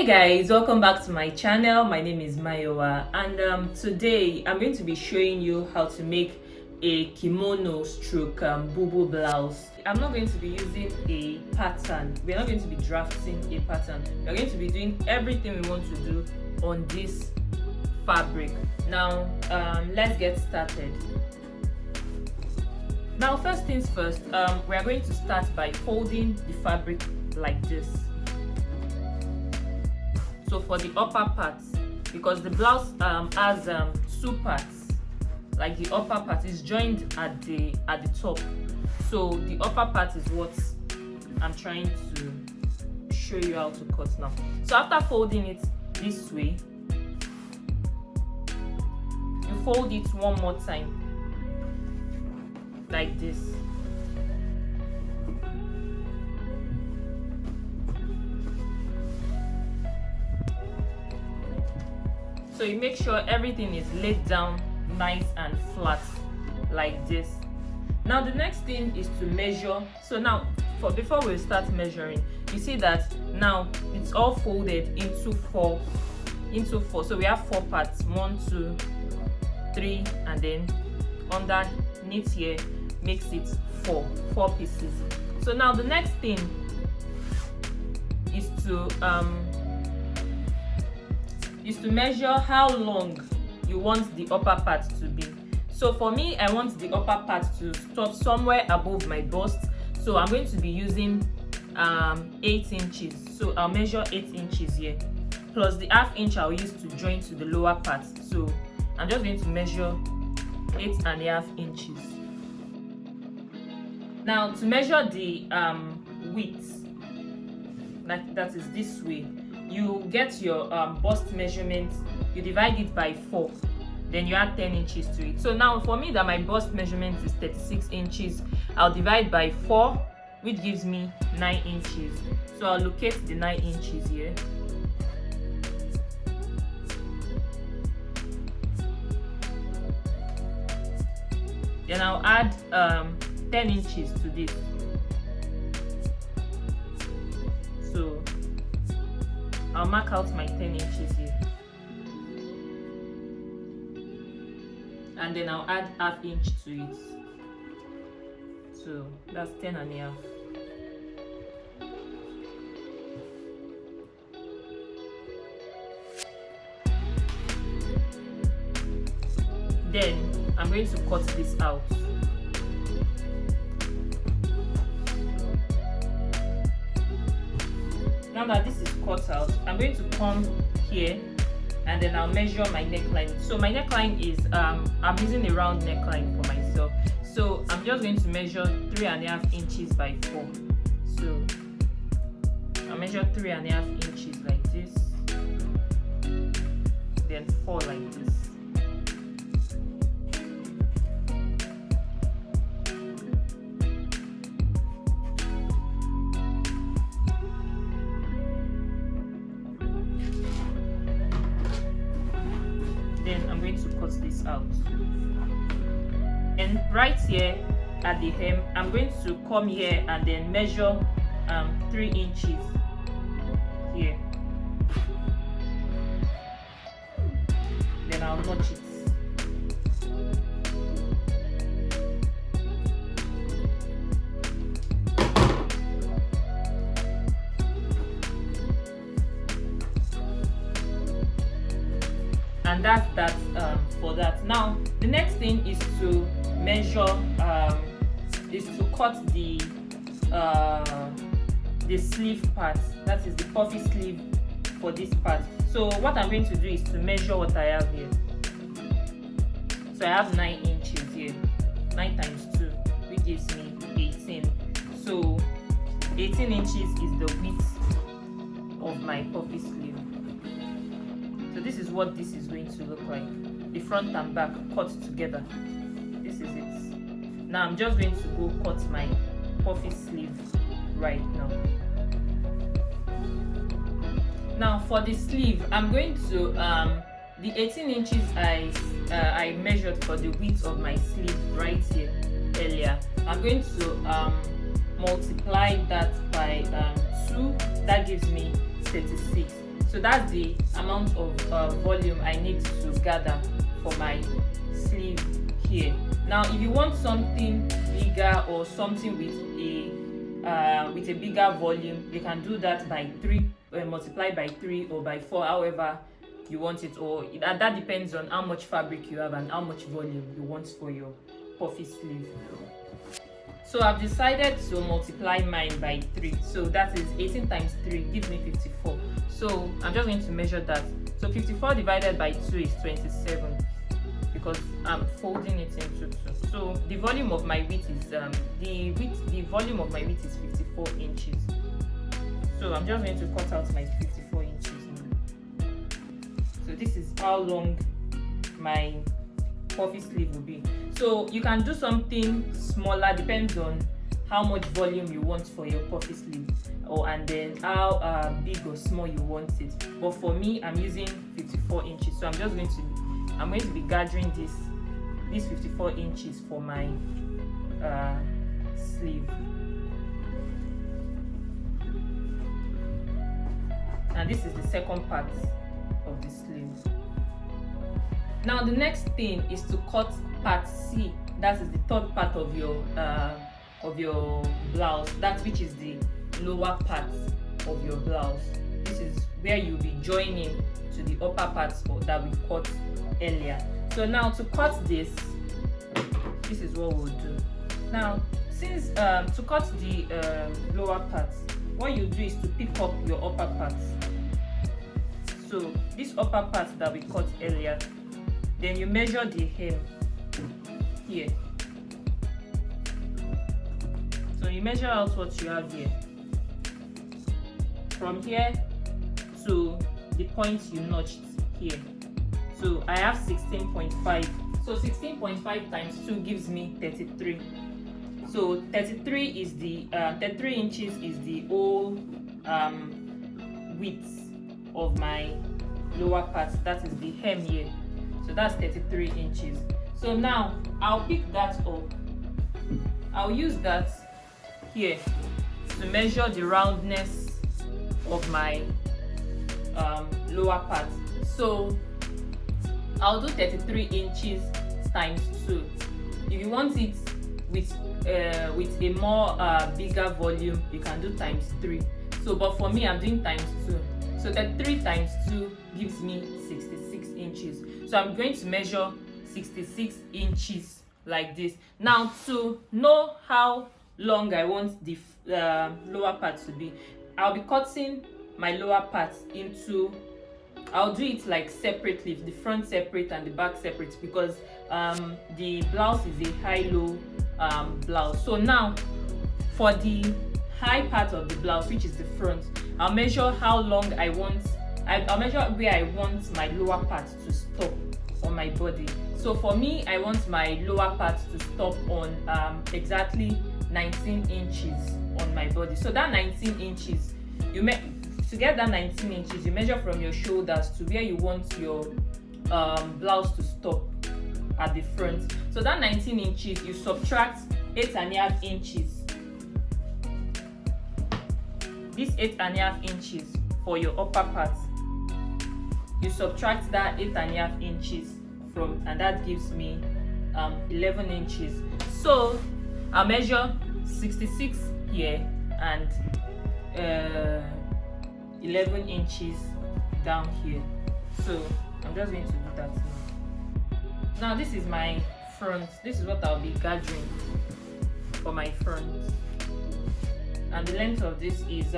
guys, welcome back to my channel. My name is Mayowa, and today I'm going to be showing you how to make a kimono stroke bubu blouse. I'm not going to be using a pattern. We're not going to be drafting a pattern. We're going to be doing everything we want to do on this fabric. Now let's get started. Now first things first, we are going to start by folding the fabric like this. So for the upper part, because the blouse has two parts, like the upper part is joined at the top, so the upper part is what I'm trying to show you how to cut now. So after folding it this way, you fold it one more time like this. So you make sure everything is laid down nice and flat like this. Now the next thing is to measure. So now before we start measuring, you see that now it's all folded into four. So we have four parts, 1, 2, 3, and then underneath here makes it four pieces. So now the next thing is to measure how long you want the upper part to be. So for me, I want the upper part to stop somewhere above my bust, so I'm going to be using 8 inches. So I'll measure 8 inches here, plus the ½ inch I'll use to join to the lower part. So I'm just going to measure 8½ inches. Now to measure the width, like that is this way, you get your bust measurement, you divide it by 4, then you add 10 inches to it. So now for me that my bust measurement is 36 inches, I'll divide by 4, which gives me 9 inches. So I'll locate the 9 inches here. Then I'll add 10 inches to this. So I'll mark out my 10 inches here. And then I'll add ½ inch to it. So that's 10½. Then I'm going to cut this out. Now that this is cut out, I'm going to come here and then I'll measure my neckline. So my neckline is I'm using a round neckline for myself, so I'm just going to measure 3½ inches by 4. So I'll measure 3½ inches like this, then 4 like this. Then I'm going to cut this out, and right here at the hem I'm going to come here and then measure 3 inches here. Then I'll notch it. And that's that for that. Now the next thing is to measure, is to cut the sleeve part, that is the puffy sleeve for this part. So what I'm going to do is to measure what I have here. So I have 9 inches here, 9 times 2, which gives me 18. So 18 inches is the width of my puffy sleeve. So this is what this is going to look like, the front and back cut together. This is it. Now I'm just going to go cut my puffy sleeve right now. Now for the sleeve, I'm going to the 18 inches I measured for the width of my sleeve right here earlier. I'm going to multiply that by 2. That gives me 36. So that's the amount of volume I need to gather for my sleeve here. Now if you want something bigger or something with a bigger volume, you can do that by 3, multiply by 3 or by 4, however you want it, or that depends on how much fabric you have and how much volume you want for your puffy sleeve. So I've decided to multiply mine by 3, so that is 18 times 3 gives me 54. So I'm just going to measure that. So 54 divided by 2 is 27, because I'm folding it into 2. So the volume of my width is the volume of my width is 54 inches. So I'm just going to cut out my 54 inches now. So this is how long my puffy sleeve will be. So you can do something smaller, depends on how much volume you want for your puffy sleeve, and then how big or small you want it. But for me, I'm using 54 inches, so I'm going to be gathering these 54 inches for my sleeve. And this is the second part of the sleeve. Now the next thing is to cut part C. That is the third part of your blouse. That which is the lower part of your blouse. This is where you'll be joining to the upper parts that we cut earlier. So now to cut this is what we'll do. Now since to cut the lower parts, what you do is to pick up your upper parts. So this upper part that we cut earlier, then you measure the hem here. So you measure out what you have here. From here to the point you notched here. So I have 16.5. So 16.5 times 2 gives me 33. So 33 is the 33 inches is the whole width of my lower part. That is the hem here. So that's 33 inches. So now I'll pick that up. I'll use that here to measure the roundness of my lower part. So I'll do 33 inches times 2. If you want it with a more bigger volume, you can do times 3. So but for me, I'm doing times 2. So 33 times 2 gives me 66 inches. So I'm going to measure 66 inches like this. Now to know how long I want the lower part to be, I'll be cutting my lower part into, I'll do it like separately, the front separate and the back separate, because the blouse is a high-low blouse. So now for the high part of the blouse, which is the front, I'll measure how long I want. I'll measure where I want my lower part to stop on my body. So for me, I want my lower part to stop on exactly 19 inches on my body. So that 19 inches, to get that 19 inches, you measure from your shoulders to where you want your blouse to stop at the front. So that 19 inches, you subtract 8.5 inches. This 8.5 inches for your upper part. You subtract that 8.5 inches from, and that gives me 11 inches. So I'll measure 66 here and 11 inches down here. So I'm just going to do that now. Now this is my front. This is what I'll be gathering for my front. And the length of this is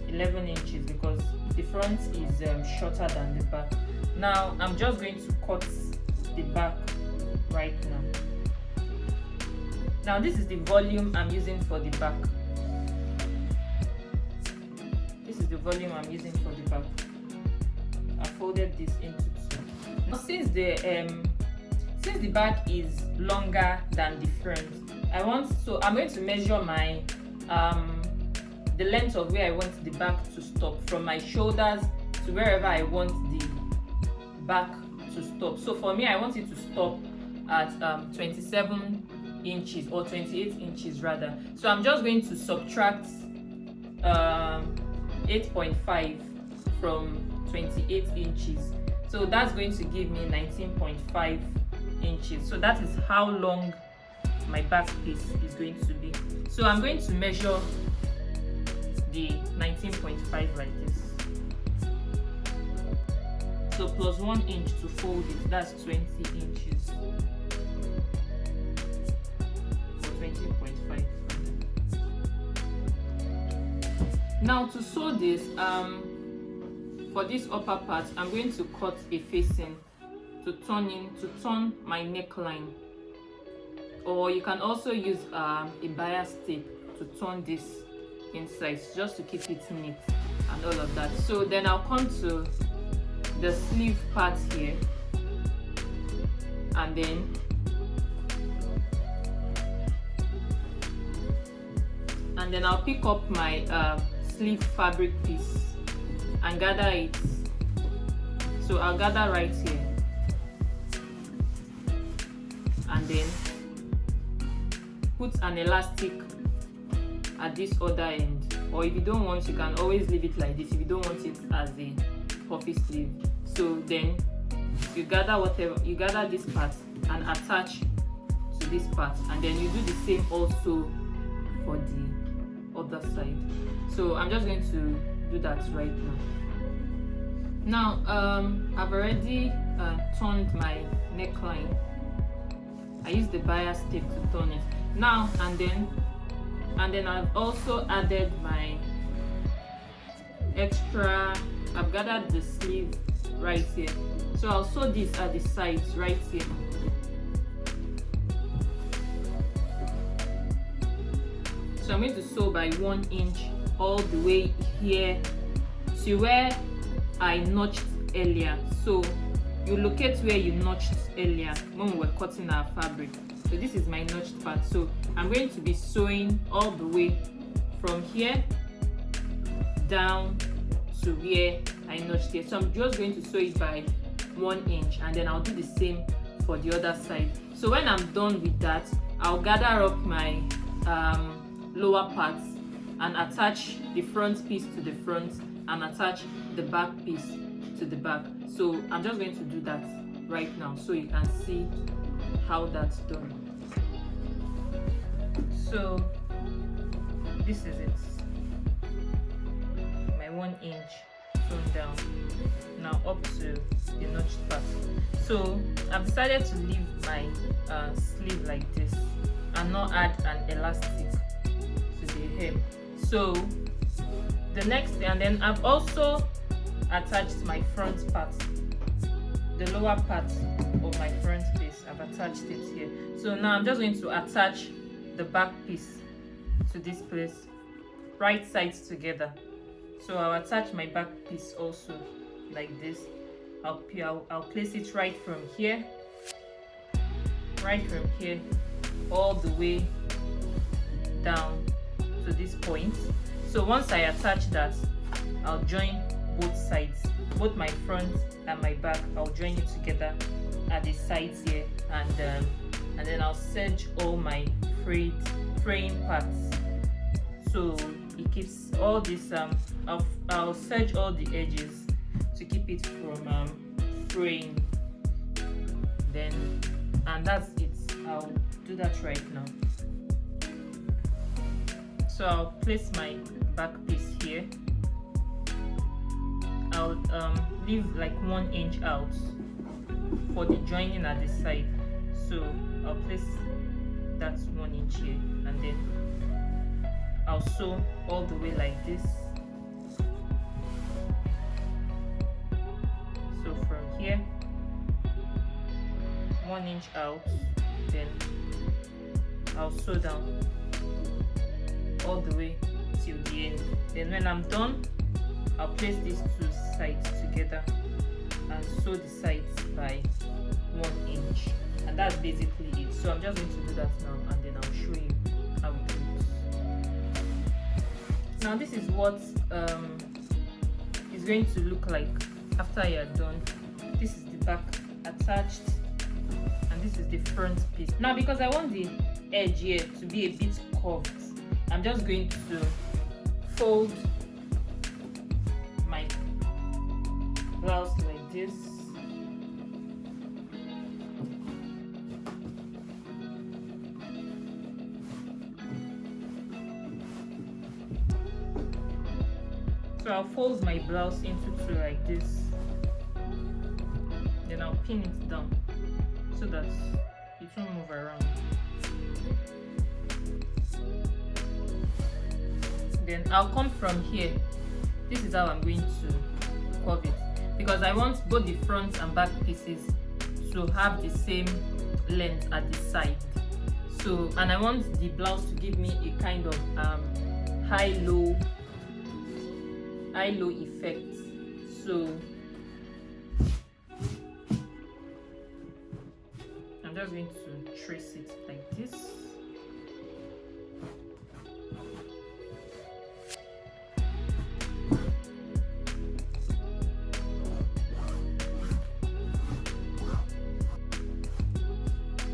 11 inches because the front is shorter than the back. Now I'm just going to cut the back right now. Now this is the volume I'm using for the back. This is the volume I'm using for the back. I folded this into two. Now since the back is longer than the front, I'm going to measure my the length of where I want the back to stop, from my shoulders to wherever I want the back to stop. So for me, I want it to stop at 27 inches or 28 inches rather. So I'm just going to subtract 8.5 from 28 inches. So that's going to give me 19.5 inches. So that is how long my back piece is going to be. So I'm going to measure the 19.5 like this. So plus 1 inch to fold it, that's 20 inches. Or 20.5. Now to sew this, for this upper part, I'm going to cut a facing to turn my neckline. Or you can also use a bias tape to turn this inside, just to keep it neat and all of that. So then I'll come to the sleeve part here, and then I'll pick up my sleeve fabric piece and gather it. So I'll gather right here, and then put an elastic at this other end, or if you don't want, you can always leave it like this if you don't want it as a puffy sleeve. So then you gather this part and attach to this part, and then you do the same also for the other side. So I'm just going to do that right now. I've already turned my neckline. I use the bias tape to turn it now, and then I've also added my extra. I've gathered the sleeve right here, so I'll sew this at the sides right here. So I'm going to sew by 1 inch all the way here to where I notched earlier. So you locate where you notched earlier when we were cutting our fabric. So this is my notched part. So I'm going to be sewing all the way from here down to where I notched here. So I'm just going to sew it by 1 inch, and then I'll do the same for the other side. So when I'm done with that, I'll gather up my lower parts and attach the front piece to the front and attach the back piece to the back. So I'm just going to do that right now so you can see how that's done. So this is it, my 1 inch sewn down. Now up to the notched part. So I've decided to leave my sleeve like this and not add an elastic to the hem. So the next thing, and then I've also attached my front part, the lower part of my front piece. I've attached it here. So now I'm just going to attach the back piece to this place, right sides together. So I'll attach my back piece also like this. I'll place it right from here all the way down to this point. So once I attach that, I'll join both sides, both my front and my back. I'll join it together at the sides here, and then I'll serge all my fraying parts. So it keeps all this. I'll serge all the edges to keep it from fraying. And that's it. I'll do that right now. So I'll place my back piece here. I'll leave like 1 inch out for the joining at the side. So I'll place that 1 inch here, and then I'll sew all the way like this. So from here, 1 inch out, then I'll sew down all the way till the end. Then when I'm done, I'll place these two sides together and sew the sides by 1 inch, and that's basically it. So I'm just going to do that now, and then I'll show you how it looks. Now this is what it's going to look like after you're done. This is the back attached, and this is the front piece. Now because I want the edge here to be a bit curved, I'm just going to fold my So I'll fold my blouse into two like this, then I'll pin it down so that it won't move around. Then I'll come from here. This is how I'm going to curve it, because I want both the front and back pieces to have the same length at the side. So, and I want the blouse to give me a kind of high-low effect. So I'm just going to trace it like this.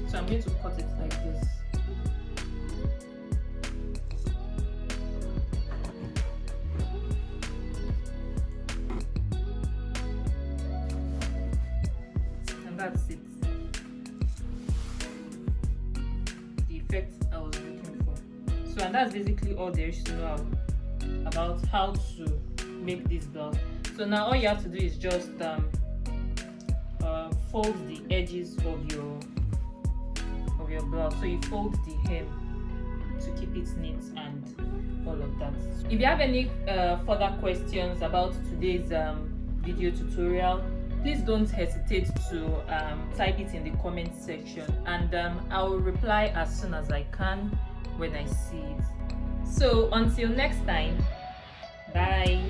So I'm going to cut it like this. And that's it. The effect I was looking for. So, and that's basically all there is to know about how to make this blouse. So now all you have to do is just fold the edges of your blouse. So you fold the hem to keep it neat and all of that. If you have any further questions about today's video tutorial, please don't hesitate to type it in the comment section, and I will reply as soon as I can when I see it. So until next time, bye.